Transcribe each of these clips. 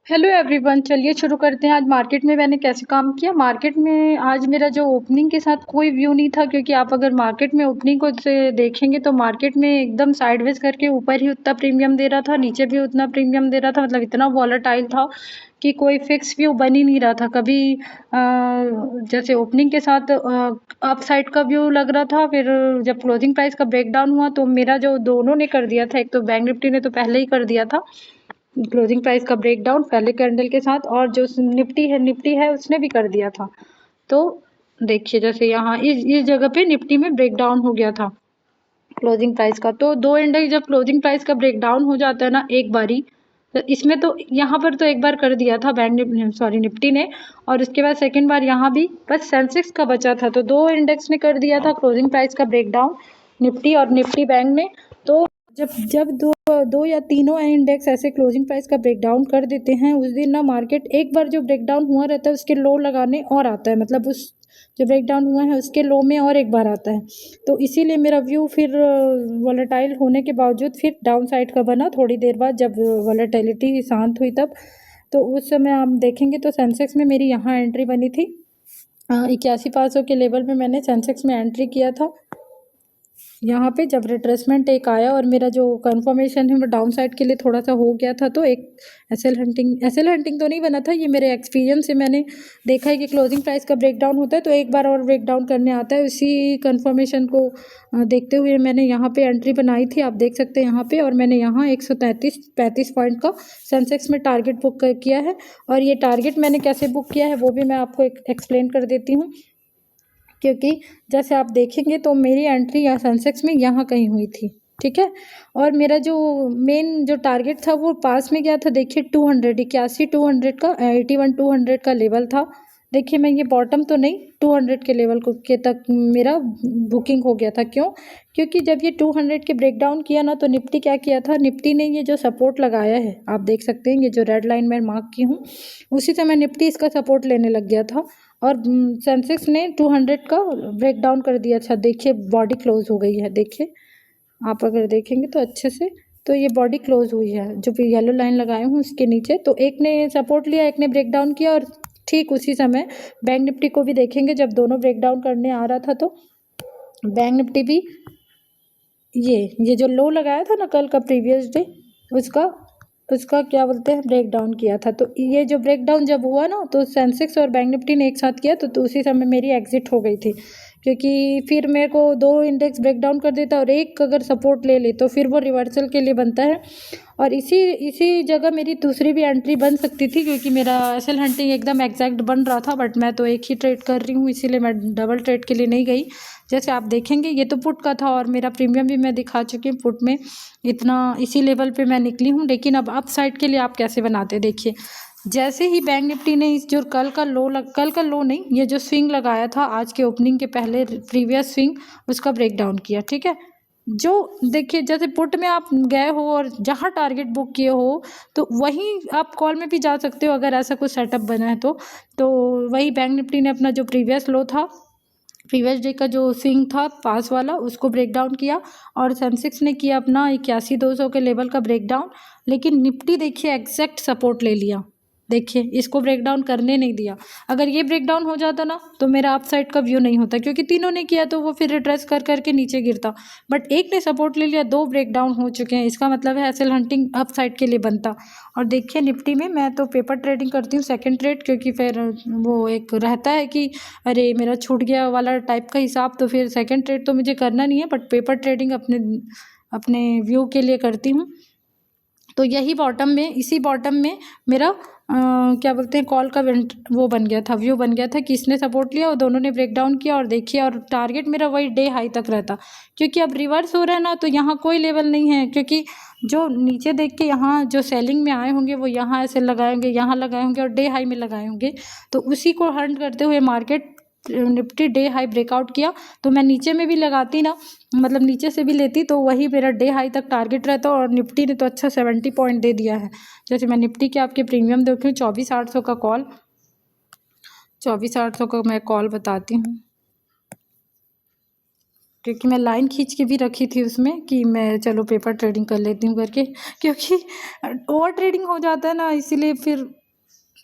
Hello everyone, चलिए शुरू करते हैं। आज मार्केट में मैंने कैसे काम किया। मार्केट में आज मेरा जो ओपनिंग के साथ कोई व्यू नहीं था, क्योंकि आप अगर मार्केट में ओपनिंग को से देखेंगे तो मार्केट में एकदम साइडवेज करके ऊपर ही उतना प्रीमियम दे रहा था, नीचे भी उतना प्रीमियम दे रहा था। मतलब इतना वॉलेटाइल था कि कोई फिक्स व्यू बन ही नहीं रहा था। कभी जैसे ओपनिंग के साथ अप साइड का व्यू लग रहा था, फिर जब क्लोजिंग प्राइस का ब्रेकडाउन हुआ तो मेरा जो दोनों ने कर दिया था, एक तो बैंक निफ्टी ने तो पहले ही कर दिया था क्लोजिंग प्राइस का ब्रेकडाउन पहले कैंडल के साथ, और जो निफ्टी है उसने भी कर दिया था। तो देखिए जैसे यहाँ इस जगह पे निफ्टी में ब्रेकडाउन हो गया था क्लोजिंग प्राइस का। तो दो इंडेक्स जब क्लोजिंग प्राइस का ब्रेकडाउन हो जाता है ना एक बारी, तो इसमें तो यहाँ पर तो एक बार कर दिया था निफ्टी ने, और उसके बाद सेकंड बार यहाँ भी बस सेंसेक्स का बचा था। तो दो इंडेक्स ने कर दिया था क्लोजिंग प्राइस का ब्रेकडाउन, निफ्टी और निफ्टी बैंक ने। तो जब जब दो दो या तीनों इंडेक्स ऐसे क्लोजिंग प्राइस का ब्रेकडाउन कर देते हैं, उस दिन ना मार्केट एक बार जो ब्रेकडाउन हुआ रहता है उसके लो लगाने और आता है। मतलब उस जो ब्रेकडाउन हुआ है उसके लो में और एक बार आता है। तो इसीलिए मेरा व्यू फिर वॉलेटाइल होने के बावजूद फिर डाउन साइड का बना थोड़ी देर बाद, जब वॉलेटिलिटी शांत हुई तब। तो उस समय आप देखेंगे तो सेंसेक्स में मेरी यहाँ एंट्री बनी थी 81,500 के लेवल में मैंने सेंसेक्स में एंट्री किया था। यहाँ पे जब रिट्रेसमेंट एक आया और मेरा जो कंफर्मेशन है वो डाउन साइड के लिए थोड़ा सा हो गया था, तो एक एसएल हंटिंग तो नहीं बना था, ये मेरे एक्सपीरियंस से मैंने देखा है कि क्लोजिंग प्राइस का ब्रेकडाउन होता है तो एक बार और ब्रेकडाउन करने आता है। उसी कंफर्मेशन को देखते हुए मैंने यहाँ पे एंट्री बनाई थी, आप देख सकते हैं यहाँ पे। और मैंने यहाँ 135 पॉइंट का सेंसेक्स में टारगेट बुक किया है। और ये टारगेट मैंने कैसे बुक किया है वो भी मैं आपको एक्सप्लेन कर देती हूँ, क्योंकि जैसे आप देखेंगे तो मेरी एंट्री या सेंसेक्स में यहाँ कहीं हुई थी, ठीक है। और मेरा जो मेन जो टारगेट था वो पास में गया था, देखिए 200 200 का 81 200 का लेवल था। देखिए मैं ये बॉटम तो नहीं, 200 के लेवल को के तक मेरा बुकिंग हो गया था। क्यों? क्योंकि जब ये 200 के ब्रेकडाउन किया ना तो निफ्टी क्या किया था, निफ्टी ने ये जो सपोर्ट लगाया है आप देख सकते हैं, ये जो रेड लाइन मैं मार्क की हूँ उसी समय निफ्टी इसका सपोर्ट लेने लग गया था। और सेंसेक्स ने 200 का ब्रेकडाउन कर दिया। अच्छा देखिए बॉडी क्लोज हो गई है, देखिए आप अगर देखेंगे तो अच्छे से, तो ये बॉडी क्लोज हुई है जो भी येलो लाइन लगाए हूँ उसके नीचे। तो एक ने सपोर्ट लिया, एक ने ब्रेकडाउन किया, और ठीक उसी समय बैंक निफ्टी को भी देखेंगे जब दोनों ब्रेकडाउन करने आ रहा था तो बैंक निफ्टी भी ये जो लो लगाया था ना कल का प्रीवियस डे, उसका उसका क्या बोलते हैं ब्रेकडाउन किया था। तो ये जो ब्रेकडाउन जब हुआ ना तो सेंसेक्स और बैंक निफ्टी ने एक साथ किया, तो उसी समय मेरी एग्जिट हो गई थी। क्योंकि फिर मेरे को दो इंडेक्स ब्रेकडाउन कर देता और एक अगर सपोर्ट ले ले तो फिर वो रिवर्सल के लिए बनता है। और इसी जगह मेरी दूसरी भी एंट्री बन सकती थी, क्योंकि मेरा एसएल हंटिंग एकदम एग्जैक्ट बन रहा था, बट मैं तो एक ही ट्रेड कर रही हूँ इसीलिए मैं डबल ट्रेड के लिए नहीं गई। जैसे आप देखेंगे ये तो पुट का था और मेरा प्रीमियम भी मैं दिखा चुकी हूँ पुट में, इतना इसी लेवल पे मैं निकली हूँ। लेकिन अब अप साइड के लिए आप कैसे बनाते देखिए, जैसे ही बैंक निफ्टी ने इस जो कल का लो नहीं, ये जो स्विंग लगाया था आज के ओपनिंग के पहले प्रीवियस स्विंग, उसका ब्रेकडाउन किया, ठीक है। जो देखिए जैसे पुट में आप गए हो और जहाँ टारगेट बुक किए हो तो वहीं आप कॉल में भी जा सकते हो अगर ऐसा कुछ सेटअप बना है तो वही बैंक निफ्टी ने अपना जो प्रीवियस लो था, प्रीवियस डे का जो स्विंग था पास वाला, उसको ब्रेक डाउन किया। और सेंसेक्स ने किया अपना 81,200 के लेवल का ब्रेक डाउन। लेकिन निफ्टी देखिए एग्जैक्ट सपोर्ट ले लिया, देखिए इसको ब्रेक डाउन करने नहीं दिया। अगर ये ब्रेक डाउन हो जाता ना तो मेरा अप साइड का व्यू नहीं होता, क्योंकि तीनों ने किया तो वो फिर रिट्रेस कर करके नीचे गिरता। बट एक ने सपोर्ट ले लिया, दो ब्रेक डाउन हो चुके हैं, इसका मतलब है एसएल हंटिंग अप साइड के लिए बनता। और देखिए निफ्टी में मैं तो पेपर ट्रेडिंग करती हूँ सेकंड ट्रेड, क्योंकि फिर वो एक रहता है कि अरे मेरा छूट गया वाला टाइप का हिसाब, तो फिर सेकंड ट्रेड तो मुझे करना नहीं है, बट पेपर ट्रेडिंग अपने अपने व्यू के लिए करती हूँ। तो यही बॉटम में, इसी बॉटम में मेरा क्या बोलते हैं कॉल का वो बन गया था, व्यू बन गया था कि इसने सपोर्ट लिया और दोनों ने ब्रेक डाउन किया। और देखिए और टारगेट मेरा वही डे हाई तक रहता, क्योंकि अब रिवर्स हो रहा है ना तो यहाँ कोई लेवल नहीं है। क्योंकि जो नीचे देख के यहाँ जो सेलिंग में आए होंगे वो यहाँ ऐसे लगाए होंगे, यहाँ लगाए होंगे और डे हाई में लगाए होंगे। तो उसी को हंट करते हुए market Nifty day high breakout किया, तो मैं नीचे में भी लगाती ना, मतलब नीचे से भी लेती तो वही मेरा डे हाई तक टारगेट रहता। और निफ्टी ने तो अच्छा 70 पॉइंट दे दिया है। जैसे मैं निफ्टी के आपके प्रीमियम देखूँ 24,800 का कॉल, 24,800 का मैं कॉल बताती हूँ, क्योंकि मैं लाइन खींच के भी रखी थी उसमें कि मैं चलो पेपर ट्रेडिंग कर लेती हूँ करके, क्योंकि ओवर ट्रेडिंग हो जाता है ना, इसीलिए फिर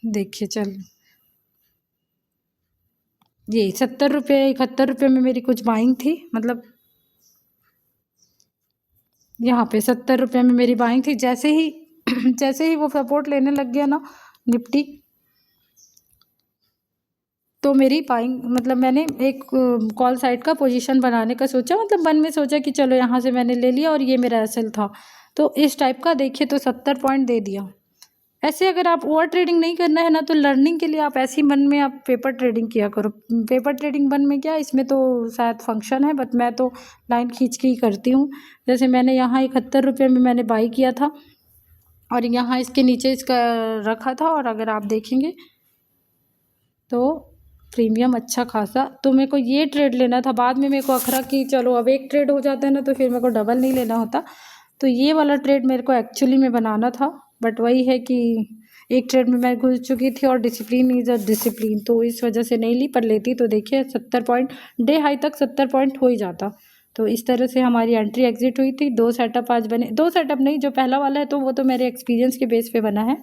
देखिए चल, ये 70 रुपये 71 रुपये में मेरी कुछ बाइंग थी, मतलब यहाँ पे 70 रुपये में मेरी बाइंग थी। जैसे ही जैसे ही वो सपोर्ट लेने लग गया ना निफ्टी, तो मेरी बाइंग, मतलब मैंने एक कॉल साइड का पोजीशन बनाने का सोचा, मतलब मन में सोचा कि चलो यहाँ से मैंने ले लिया और ये मेरा एसएल था, तो इस टाइप का देखिए, तो 70 पॉइंट दे दिया। ऐसे अगर आप ओवर ट्रेडिंग नहीं करना है ना, तो लर्निंग के लिए आप ऐसी मन में आप पेपर ट्रेडिंग किया करो। पेपर ट्रेडिंग मन में क्या, इसमें तो शायद फंक्शन है, बट मैं तो लाइन खींच के ही करती हूँ। जैसे मैंने यहाँ 71 रुपये में मैंने बाई किया था और यहाँ इसके नीचे इसका रखा था, और अगर आप देखेंगे तो प्रीमियम अच्छा खासा, तो मेरे को ये ट्रेड लेना था। बाद में मेरे को अखरा कि चलो अब एक ट्रेड हो जाता है ना, तो फिर मेरे को डबल नहीं लेना होता, तो ये वाला ट्रेड मेरे को एक्चुअली में बनाना था। बट वही है कि एक ट्रेड में मैं घुस चुकी थी, और डिसिप्लिन इज़ अ डिसिप्लिन, तो इस वजह से नहीं ली। पर लेती तो देखिए 70 पॉइंट, डे हाई तक 70 पॉइंट हो ही जाता। तो इस तरह से हमारी एंट्री एग्जिट हुई थी। 2 सेटअप आज बने, 2 सेटअप नहीं, जो पहला वाला है तो वो तो मेरे एक्सपीरियंस के बेस पे बना है,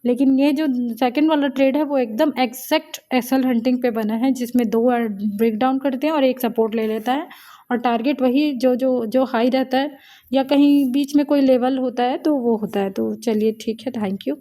लेकिन ये जो सेकंड वाला ट्रेड है वो एकदम एग्जैक्ट एसएल हंटिंग पे बना है, जिसमें 2 ब्रेक डाउन करते हैं और एक सपोर्ट ले लेता है, और टारगेट वही जो हाई रहता है, या कहीं बीच में कोई लेवल होता है तो वो होता है। तो चलिए ठीक है, थैंक यू।